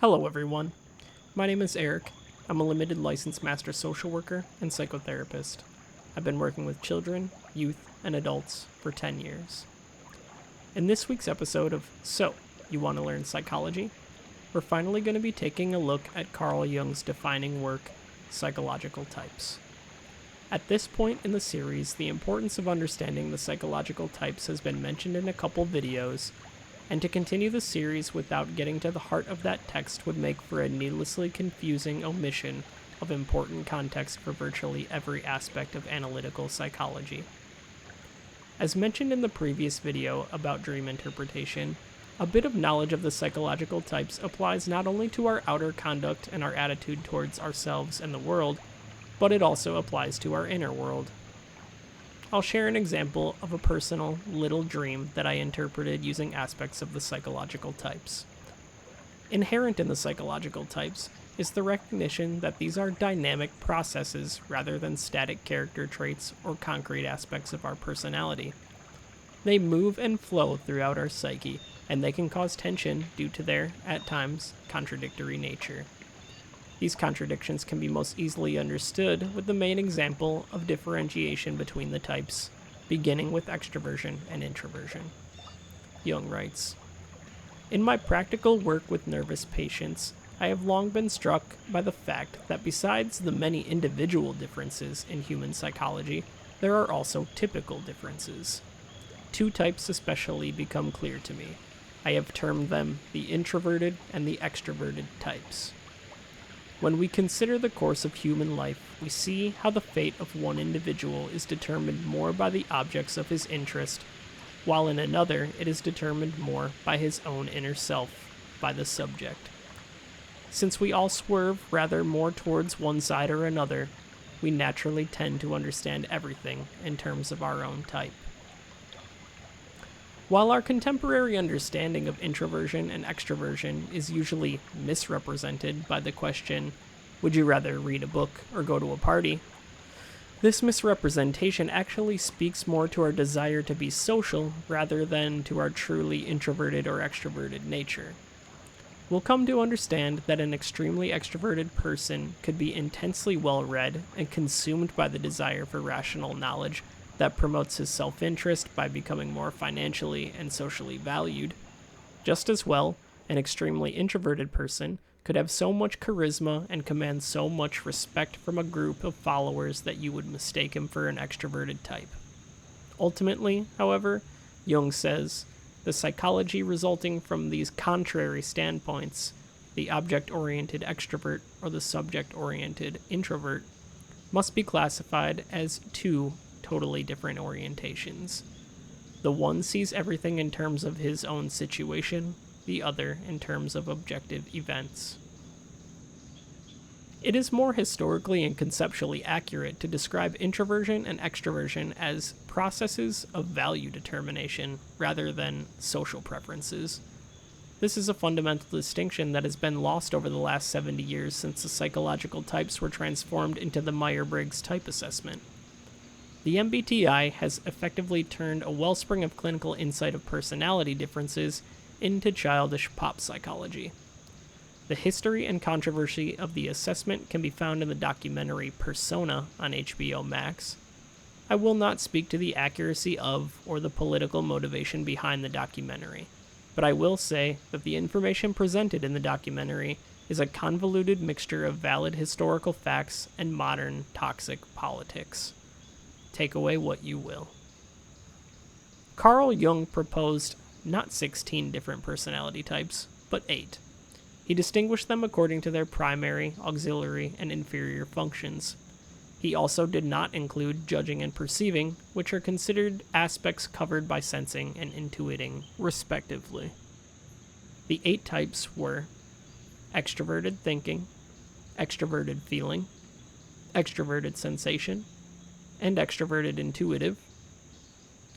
Hello everyone, my name is Eric. I'm a limited licensed master social worker and psychotherapist. I've been working with children, youth, and adults for 10 years. In this week's episode of So, You Want to Learn Psychology? We're finally going to be taking a look at Carl Jung's defining work, Psychological Types. At this point in the series, the importance of understanding the psychological types has been mentioned in a couple videos, and to continue the series without getting to the heart of that text would make for a needlessly confusing omission of important context for virtually every aspect of analytical psychology. As mentioned in the previous video about dream interpretation, a bit of knowledge of the psychological types applies not only to our outer conduct and our attitude towards ourselves and the world, but it also applies to our inner world. I'll share an example of a personal little dream that I interpreted using aspects of the psychological types. Inherent in the psychological types is the recognition that these are dynamic processes rather than static character traits or concrete aspects of our personality. They move and flow throughout our psyche, and they can cause tension due to their, at times, contradictory nature. These contradictions can be most easily understood with the main example of differentiation between the types, beginning with extroversion and introversion. Jung writes, "In my practical work with nervous patients, I have long been struck by the fact that besides the many individual differences in human psychology, there are also typical differences. Two types especially become clear to me. I have termed them the introverted and the extroverted types. When we consider the course of human life, we see how the fate of one individual is determined more by the objects of his interest, while in another it is determined more by his own inner self, by the subject. Since we all swerve rather more towards one side or another, we naturally tend to understand everything in terms of our own type. While our contemporary understanding of introversion and extroversion is usually misrepresented by the question, would you rather read a book or go to a party? This misrepresentation actually speaks more to our desire to be social rather than to our truly introverted or extroverted nature. We'll come to understand that an extremely extroverted person could be intensely well-read and consumed by the desire for rational knowledge that promotes his self-interest by becoming more financially and socially valued. Just as well, an extremely introverted person could have so much charisma and command so much respect from a group of followers that you would mistake him for an extroverted type. Ultimately, however, Jung says, the psychology resulting from these contrary standpoints, the object-oriented extrovert or the subject-oriented introvert, must be classified as two totally different orientations. The one sees everything in terms of his own situation, the other in terms of objective events. It is more historically and conceptually accurate to describe introversion and extroversion as processes of value determination rather than social preferences. This is a fundamental distinction that has been lost over the last 70 years since the psychological types were transformed into the Myers-Briggs type assessment. The MBTI has effectively turned a wellspring of clinical insight of personality differences into childish pop psychology. The history and controversy of the assessment can be found in the documentary Persona on HBO Max. I will not speak to the accuracy of or the political motivation behind the documentary, but I will say that the information presented in the documentary is a convoluted mixture of valid historical facts and modern toxic politics. Take away what you will. Carl Jung proposed not 16 different personality types, but 8. He distinguished them according to their primary, auxiliary, and inferior functions. He also did not include judging and perceiving, which are considered aspects covered by sensing and intuiting, respectively. The 8 types were extroverted thinking, extroverted feeling, extroverted sensation, and extroverted intuitive,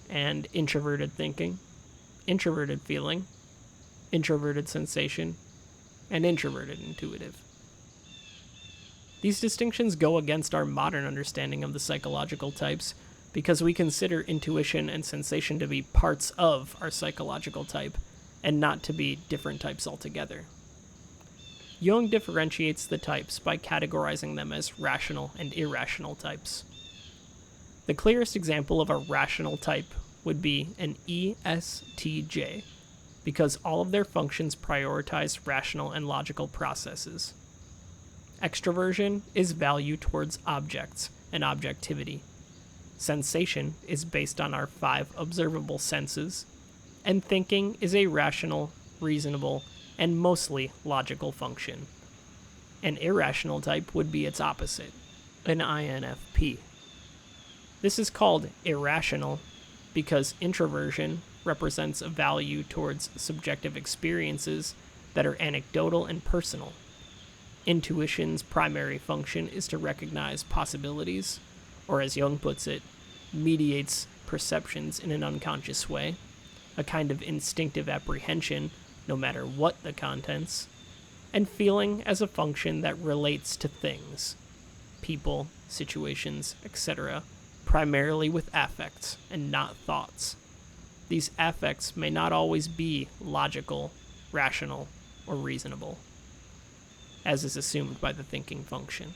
and introverted thinking, introverted feeling, introverted sensation, and introverted intuitive. These distinctions go against our modern understanding of the psychological types because we consider intuition and sensation to be parts of our psychological type and not to be different types altogether. Jung differentiates the types by categorizing them as rational and irrational types. The clearest example of a rational type would be an ESTJ, because all of their functions prioritize rational and logical processes. Extraversion is value towards objects and objectivity. Sensation is based on our 5 observable senses, and thinking is a rational, reasonable, and mostly logical function. An irrational type would be its opposite, an INFP. This is called irrational because introversion represents a value towards subjective experiences that are anecdotal and personal. Intuition's primary function is to recognize possibilities, or as Jung puts it, mediates perceptions in an unconscious way, a kind of instinctive apprehension, no matter what the contents, and feeling as a function that relates to things, people, situations, etc., primarily with affects and not thoughts. These affects may not always be logical, rational, or reasonable, as is assumed by the thinking function.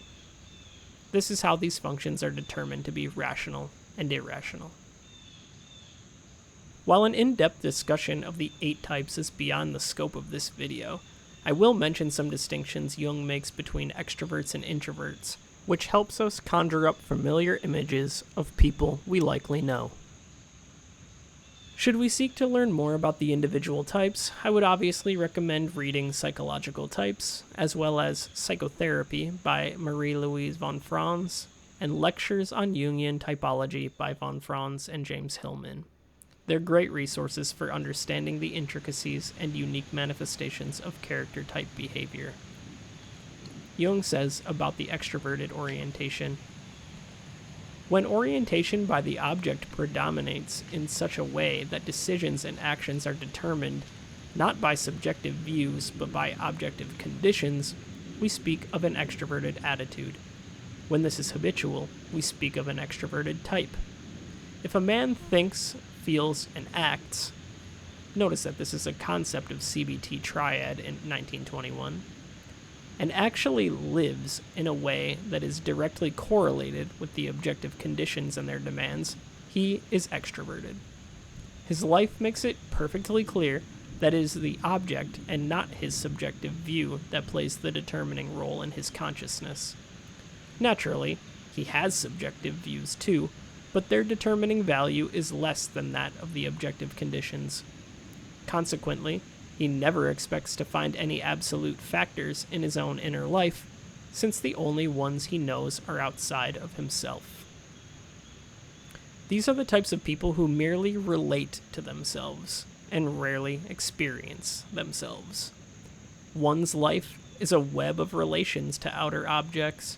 This is how these functions are determined to be rational and irrational. While an in-depth discussion of the 8 types is beyond the scope of this video, I will mention some distinctions Jung makes between extroverts and introverts, which helps us conjure up familiar images of people we likely know. Should we seek to learn more about the individual types, I would obviously recommend reading Psychological Types, as well as Psychotherapy by Marie-Louise von Franz, and Lectures on Jungian Typology by von Franz and James Hillman. They're great resources for understanding the intricacies and unique manifestations of character type behavior. Jung says about the extroverted orientation, when orientation by the object predominates in such a way that decisions and actions are determined not by subjective views but by objective conditions, we speak of an extroverted attitude. When this is habitual, we speak of an extroverted type. If a man thinks, feels, and acts, notice that this is a concept of CBT triad in 1921, and actually lives in a way that is directly correlated with the objective conditions and their demands, he is extroverted. His life makes it perfectly clear that it is the object and not his subjective view that plays the determining role in his consciousness. Naturally, he has subjective views too, but their determining value is less than that of the objective conditions. Consequently, he never expects to find any absolute factors in his own inner life, since the only ones he knows are outside of himself. These are the types of people who merely relate to themselves and rarely experience themselves. One's life is a web of relations to outer objects,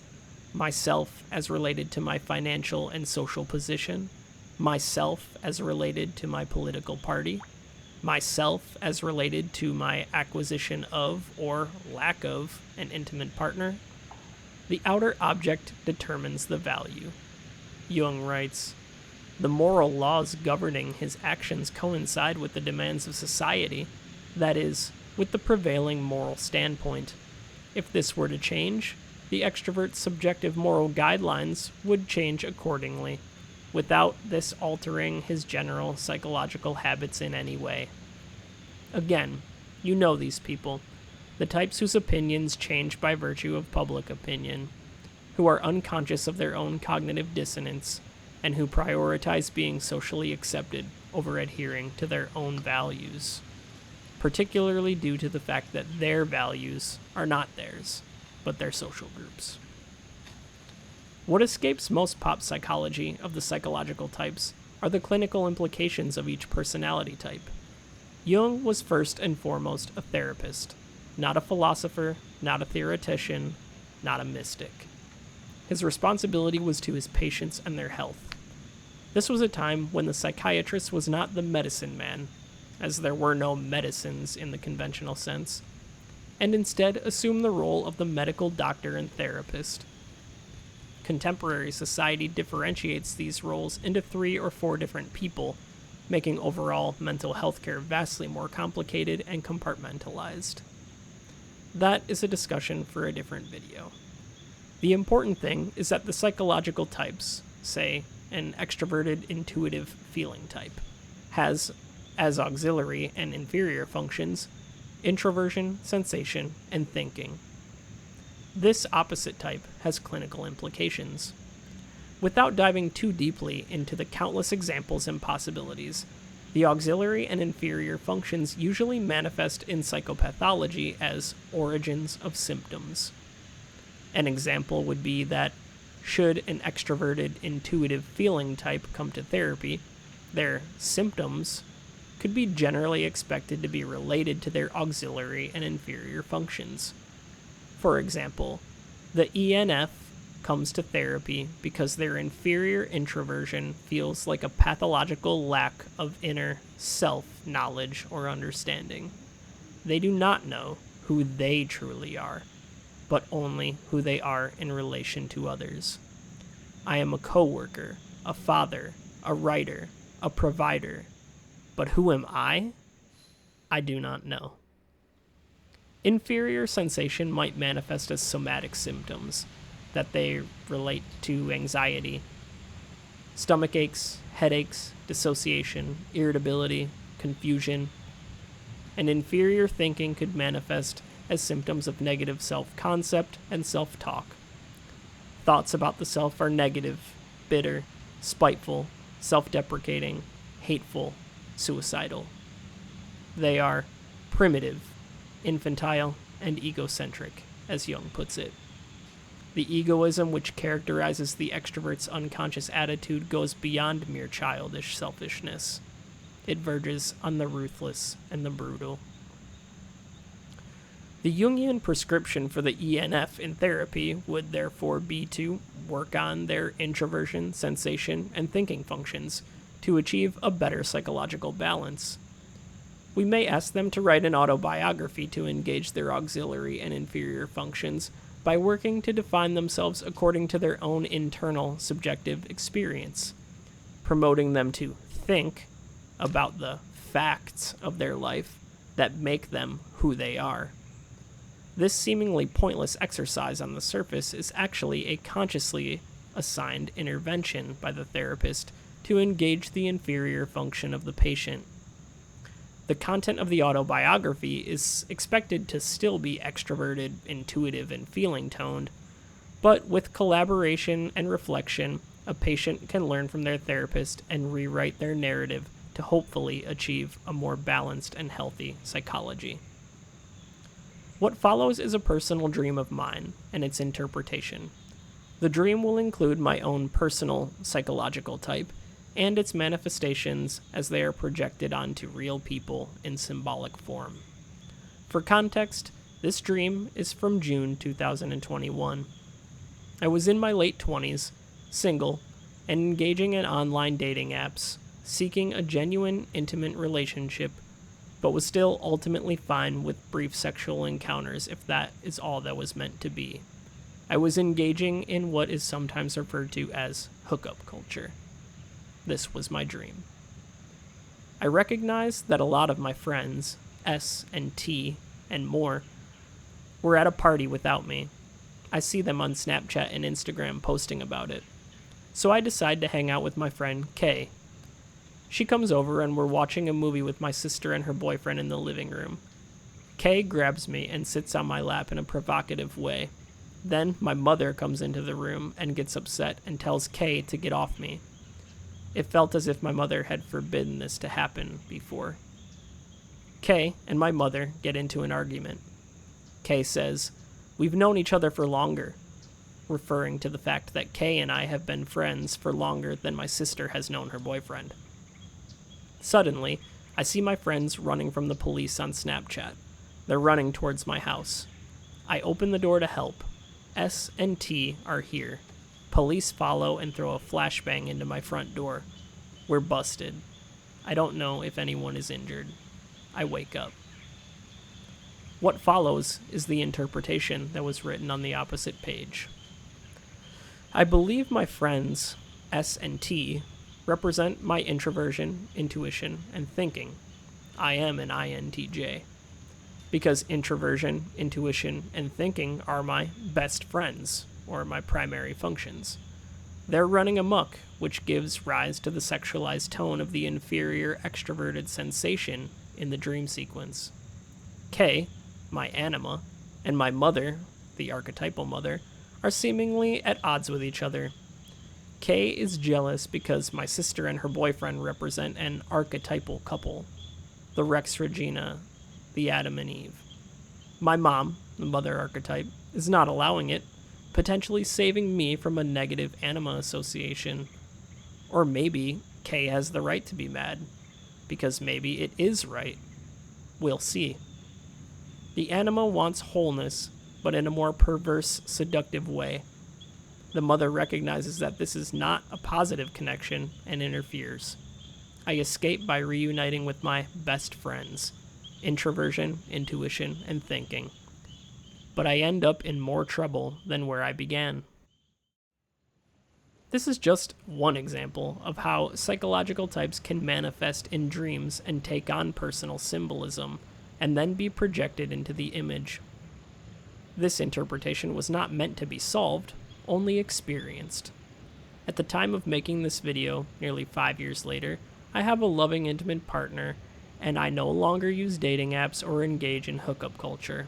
myself as related to my financial and social position, myself as related to my political party, myself as related to my acquisition of or lack of an intimate partner. The outer object determines the value. Jung writes, the moral laws governing his actions coincide with the demands of society, that is, with the prevailing moral standpoint. If this were to change, the extrovert's subjective moral guidelines would change accordingly, without this altering his general psychological habits in any way. Again, you know these people, the types whose opinions change by virtue of public opinion, who are unconscious of their own cognitive dissonance, and who prioritize being socially accepted over adhering to their own values, particularly due to the fact that their values are not theirs, but their social groups. What escapes most pop psychology of the psychological types are the clinical implications of each personality type. Jung was first and foremost a therapist, not a philosopher, not a theoretician, not a mystic. His responsibility was to his patients and their health. This was a time when the psychiatrist was not the medicine man, as there were no medicines in the conventional sense, and instead assumed the role of the medical doctor and therapist. Contemporary society differentiates these roles into 3 or 4 different people, making overall mental health care vastly more complicated and compartmentalized. that is a discussion for a different video. The important thing is that the psychological types, say, an extroverted intuitive feeling type, has, as auxiliary and inferior functions, introversion, sensation, and thinking. This opposite type has clinical implications. Without diving too deeply into the countless examples and possibilities, the auxiliary and inferior functions usually manifest in psychopathology as origins of symptoms. An example would be that, should an extroverted intuitive feeling type come to therapy, their symptoms could be generally expected to be related to their auxiliary and inferior functions. For example, the ENF comes to therapy because their inferior introversion feels like a pathological lack of inner self-knowledge or understanding. They do not know who they truly are, but only who they are in relation to others. I am a coworker, a father, a writer, a provider, but who am I? I do not know. Inferior sensation might manifest as somatic symptoms that they relate to anxiety, stomach aches, headaches, dissociation, irritability, confusion. And inferior thinking could manifest as symptoms of negative self-concept and self-talk. Thoughts about the self are negative, bitter, spiteful, self-deprecating, hateful, suicidal. They are primitive, infantile, and egocentric, as Jung puts it. The egoism which characterizes the extrovert's unconscious attitude goes beyond mere childish selfishness. It verges on the ruthless and the brutal. The Jungian prescription for the ENF in therapy would therefore be to work on their introversion, sensation, and thinking functions to achieve a better psychological balance. We may ask them to write an autobiography to engage their auxiliary and inferior functions by working to define themselves according to their own internal subjective experience, promoting them to think about the facts of their life that make them who they are. This seemingly pointless exercise on the surface is actually a consciously assigned intervention by the therapist to engage the inferior function of the patient. The content of the autobiography is expected to still be extroverted, intuitive, and feeling-toned, but with collaboration and reflection, a patient can learn from their therapist and rewrite their narrative to hopefully achieve a more balanced and healthy psychology. What follows is a personal dream of mine and its interpretation. The dream will include my own personal psychological type and its manifestations as they are projected onto real people in symbolic form. For context, this dream is from June 2021. I was in my late 20s, single, and engaging in online dating apps, seeking a genuine, intimate relationship, but was still ultimately fine with brief sexual encounters if that is all that was meant to be. I was engaging in what is sometimes referred to as hookup culture. This was my dream. I recognize that a lot of my friends, S and T and more, were at a party without me. I see them on Snapchat and Instagram posting about it. So I decide to hang out with my friend Kay. She comes over and we're watching a movie with my sister and her boyfriend in the living room. Kay grabs me and sits on my lap in a provocative way. Then my mother comes into the room and gets upset and tells Kay to get off me. It felt as if my mother had forbidden this to happen before. Kay and my mother get into an argument. Kay says, "We've known each other for longer," referring to the fact that Kay and I have been friends for longer than my sister has known her boyfriend. Suddenly, I see my friends running from the police on Snapchat. They're running towards my house. I open the door to help. S and T are here. Police follow and throw a flashbang into my front door. We're busted. I don't know if anyone is injured. I wake up. What follows is the interpretation that was written on the opposite page. I believe my friends, S and T, represent my introversion, intuition, and thinking. I am an INTJ. because introversion, intuition, and thinking are my best friends, or my primary functions. They're running amok, which gives rise to the sexualized tone of the inferior extroverted sensation in the dream sequence. K, my anima, and my mother, the archetypal mother, are seemingly at odds with each other. K is jealous because my sister and her boyfriend represent an archetypal couple, the Rex Regina, the Adam and Eve. My mom, the mother archetype, is not allowing it, potentially saving me from a negative anima association. Or maybe K has the right to be mad, because maybe it is right. We'll see. The anima wants wholeness, but in a more perverse, seductive way. The mother recognizes that this is not a positive connection and interferes. I escape by reuniting with my best friends, introversion, intuition, and thinking. But I end up in more trouble than where I began. This is just one example of how psychological types can manifest in dreams and take on personal symbolism, and then be projected into the image. This interpretation was not meant to be solved, only experienced. At the time of making this video, nearly 5 years later, I have a loving, intimate partner, and I no longer use dating apps or engage in hookup culture.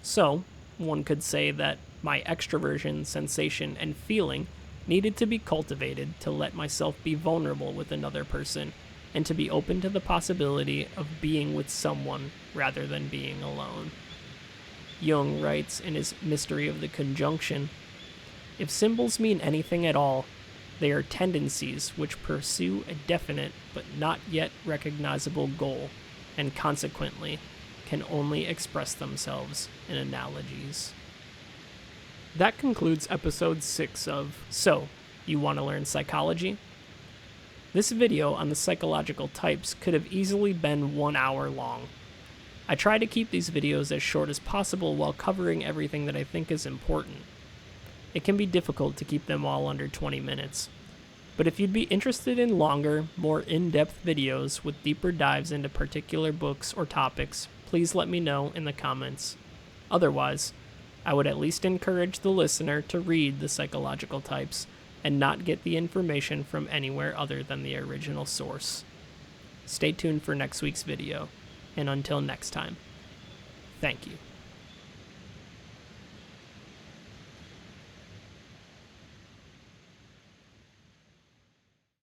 So, one could say that my extroversion, sensation, and feeling needed to be cultivated to let myself be vulnerable with another person, and to be open to the possibility of being with someone rather than being alone. Jung writes in his Mystery of the Conjunction, "If symbols mean anything at all, they are tendencies which pursue a definite but not yet recognizable goal, and consequently can only express themselves in analogies." That concludes episode 6 of So, You Want to Learn Psychology? This video on the psychological types could have easily been 1 hour long. I try to keep these videos as short as possible while covering everything that I think is important. It can be difficult to keep them all under 20 minutes. But if you'd be interested in longer, more in-depth videos with deeper dives into particular books or topics, please let me know in the comments. Otherwise, I would at least encourage the listener to read the psychological types and not get the information from anywhere other than the original source. Stay tuned for next week's video, and until next time, thank you.